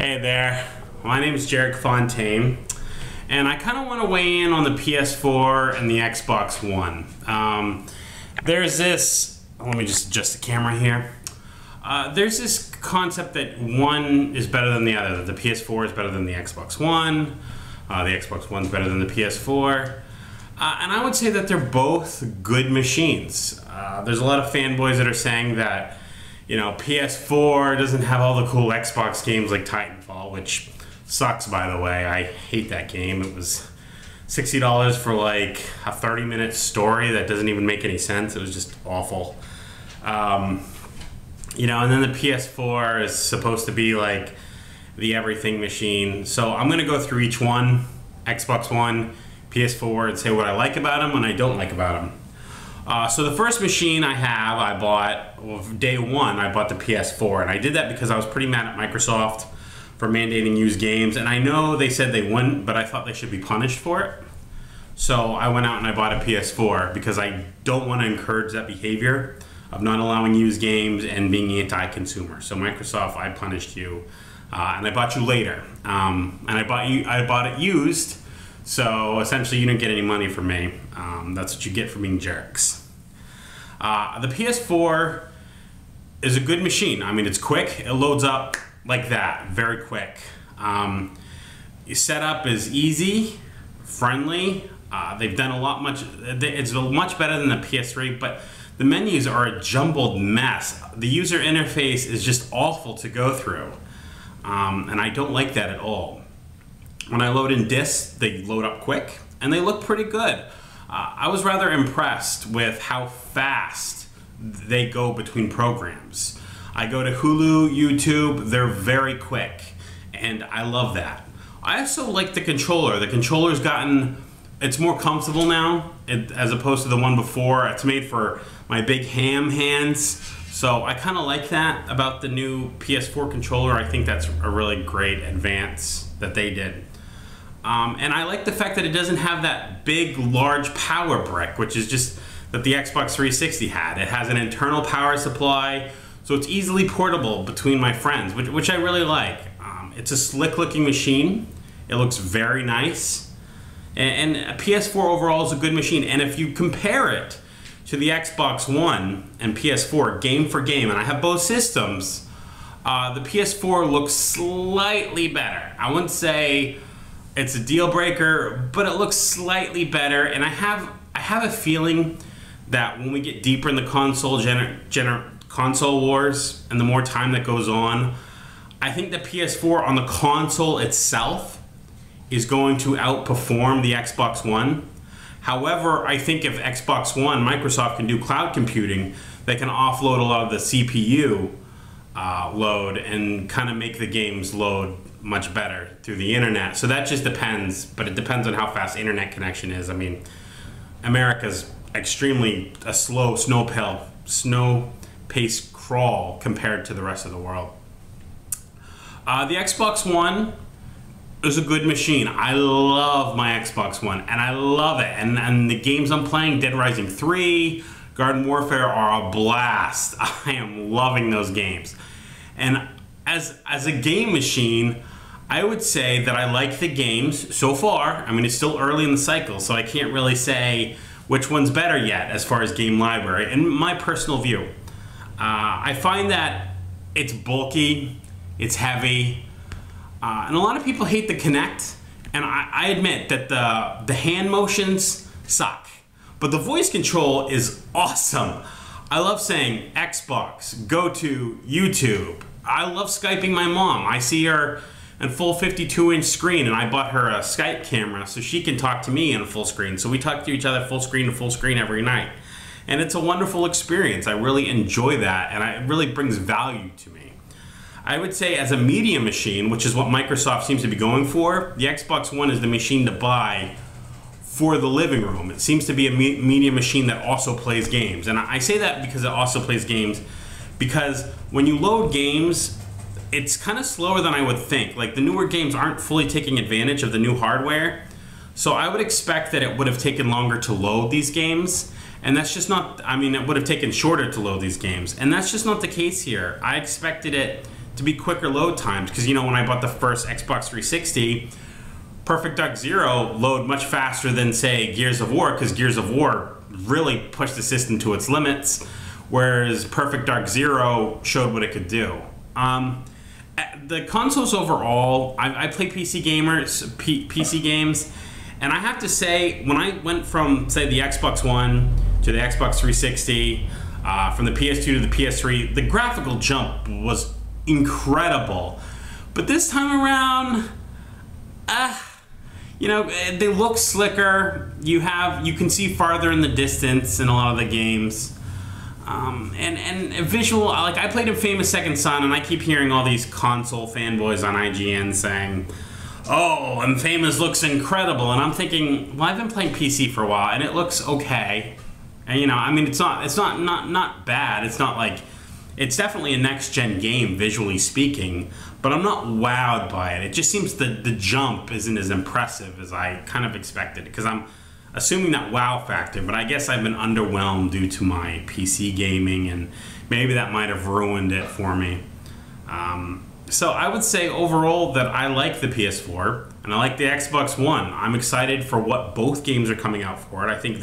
Hey there, my name is Jarek Fontaine, and I kind of want to weigh in on the PS4 and the Xbox One. There's this, let me just adjust the camera here. There's this concept that one is better than the other, that the PS4 is better than the Xbox One, the Xbox One's better than the PS4. And I would say that they're both good machines. There's a lot of fanboys that are saying that, you know, PS4 doesn't have all the cool Xbox games like Titanfall, which sucks, by the way. I hate that game. It was $60 for like a 30-minute story that doesn't even make any sense. It was just awful. You know, and then the PS4 is supposed to be like the everything machine. So I'm going to go through each one, Xbox One, PS4, and say what I like about them and I don't like about them. So the first machine I have, I bought, well, day one, I bought the PS4, and I did that because I was pretty mad at Microsoft for mandating used games, and I know they said they wouldn't, but I thought they should be punished for it. So I went out and I bought a PS4 because I don't want to encourage that behavior of not allowing used games and being anti-consumer. So Microsoft, I punished you, and I bought you later, and I bought it used. So essentially you didn't get any money from me. That's what you get for being jerks. The PS4 is a good machine. I mean, it's quick. It loads up like that, very quick. Setup is easy, friendly. They've done it's much better than the PS3, but the menus are a jumbled mess. The user interface is just awful to go through. And I don't like that at all. When I load in discs, they load up quick, and they look pretty good. I was rather impressed with how fast they go between programs. I go to Hulu, YouTube, they're very quick, and I love that. I also like the controller. The controller's it's more comfortable now, as opposed to the one before. It's made for my big ham hands, so I kind of like that about the new PS4 controller. I think that's a really great advance that they did. And I like the fact that it doesn't have that big, large power brick, which is just that the Xbox 360 had. It has an internal power supply, so it's easily portable between my friends, which I really like. It's a slick-looking machine. It looks very nice. And a PS4 overall is a good machine. And if you compare it to the Xbox One and PS4, game for game, and I have both systems, the PS4 looks slightly better. I wouldn't say it's a deal breaker, but it looks slightly better, and I have a feeling that when we get deeper in the console wars and the more time that goes on, I think the PS4 on the console itself is going to outperform the Xbox One. However, I think if Xbox One, Microsoft can do cloud computing, they can offload a lot of the CPU load and kind of make the games load much better through the internet. So that just depends, but it depends on how fast internet connection is. I mean, America's extremely a slow pace crawl compared to the rest of the world. The Xbox One is a good machine. I love my Xbox One, and I love it. And the games I'm playing, Dead Rising 3, Garden Warfare, are a blast. I am loving those games. And as a game machine, I would say that I like the games so far. I mean, it's still early in the cycle, so I can't really say which one's better yet as far as game library, in my personal view. I find that it's bulky, it's heavy, and a lot of people hate the Kinect, and I admit that the hand motions suck, but the voice control is awesome. I love saying Xbox, go to YouTube. I love Skyping my mom. I see her in full 52-inch screen, and I bought her a Skype camera so she can talk to me in full screen. So we talk to each other full screen to full screen every night. And it's a wonderful experience. I really enjoy that, and it really brings value to me. I would say as a media machine, which is what Microsoft seems to be going for, the Xbox One is the machine to buy for the living room. It seems to be a media machine that also plays games. And I say that because it also plays games, because when you load games, it's kind of slower than I would think. Like, the newer games aren't fully taking advantage of the new hardware. So I would expect that it would have taken longer to load these games. And that's just not, I mean, it would have taken shorter to load these games. And that's just not the case here. I expected it to be quicker load times, because you know, when I bought the first Xbox 360, Perfect Dark Zero load much faster than, say, Gears of War, because Gears of War really pushed the system to its limits, whereas Perfect Dark Zero showed what it could do. The consoles overall, I play PC games, and I have to say, when I went from, say, the Xbox One to the Xbox 360, from the PS2 to the PS3, the graphical jump was incredible. But this time around, you know, they look slicker. You can see farther in the distance in a lot of the games. And visual, like, I played in Famous Second Son, and I keep hearing all these console fanboys on IGN saying, oh, and Famous looks incredible. And I'm thinking, well, I've been playing PC for a while, and it looks okay. And, you know, I mean, it's not bad. It's not like, it's definitely a next-gen game, visually speaking, but I'm not wowed by it. It just seems the jump isn't as impressive as I kind of expected, because I'm assuming that wow factor, but I guess I've been underwhelmed due to my PC gaming, and maybe that might have ruined it for me. So I would say overall that I like the PS4, and I like the Xbox One. I'm excited for what both games are coming out for it. I think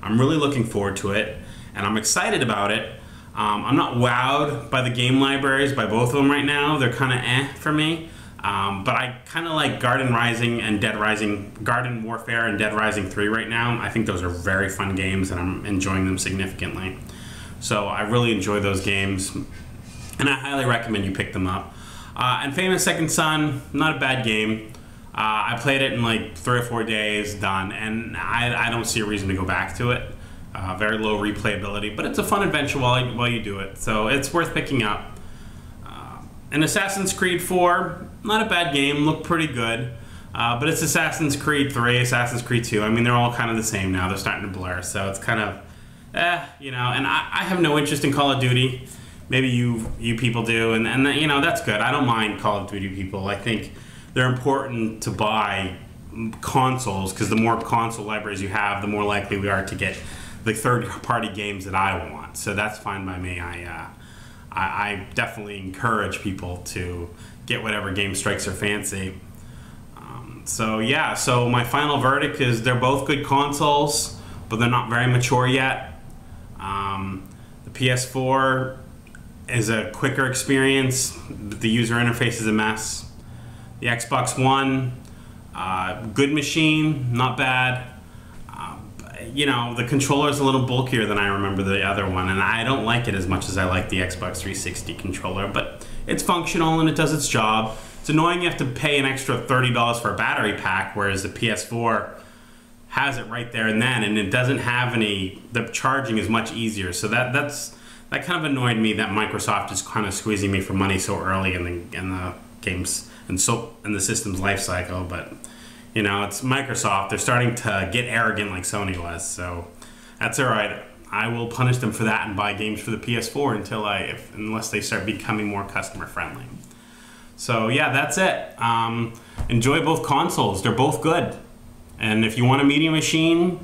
I'm really looking forward to it, and I'm excited about it. I'm not wowed by the game libraries, by both of them right now. They're kind of for me. But I kind of like Garden Warfare and Dead Rising 3 right now. I think those are very fun games, and I'm enjoying them significantly. So I really enjoy those games, and I highly recommend you pick them up. And Famous Second Son, not a bad game. I played it in like 3 or 4 days, done, and I don't see a reason to go back to it. Very low replayability, but it's a fun adventure while you do it, so it's worth picking up. And Assassin's Creed 4, not a bad game, looked pretty good, but it's Assassin's Creed 3, Assassin's Creed 2. I mean, they're all kind of the same now. They're starting to blur, so it's kind of, you know. And I have no interest in Call of Duty. Maybe you people do, and you know, that's good. I don't mind Call of Duty people. I think they're important to buy consoles, because the more console libraries you have, the more likely we are to get the third-party games that I want. So that's fine by me. I definitely encourage people to get whatever game strikes their fancy. So yeah, so my final verdict is they're both good consoles, but they're not very mature yet. The PS4 is a quicker experience. The user interface is a mess. The Xbox One, good machine, not bad. You know, the controller's a little bulkier than I remember the other one, and I don't like it as much as I like the Xbox 360 controller, but it's functional and it does its job. It's annoying you have to pay an extra $30 for a battery pack, whereas the PS4 has it right there and then, and it doesn't have the charging is much easier. So that kind of annoyed me, that Microsoft is kind of squeezing me for money so early in the games and so in the system's life cycle. But you know, it's Microsoft. They're starting to get arrogant like Sony was, so that's all right. I will punish them for that and buy games for the PS4 unless they start becoming more customer friendly. So yeah, that's it. Enjoy both consoles. They're both good. And if you want a media machine,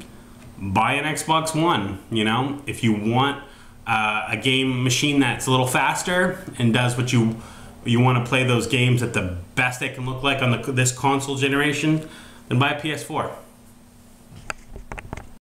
buy an Xbox One. You know, if you want a game machine that's a little faster and does what you want to play those games at the best they can look like on this console generation, then buy a PS4.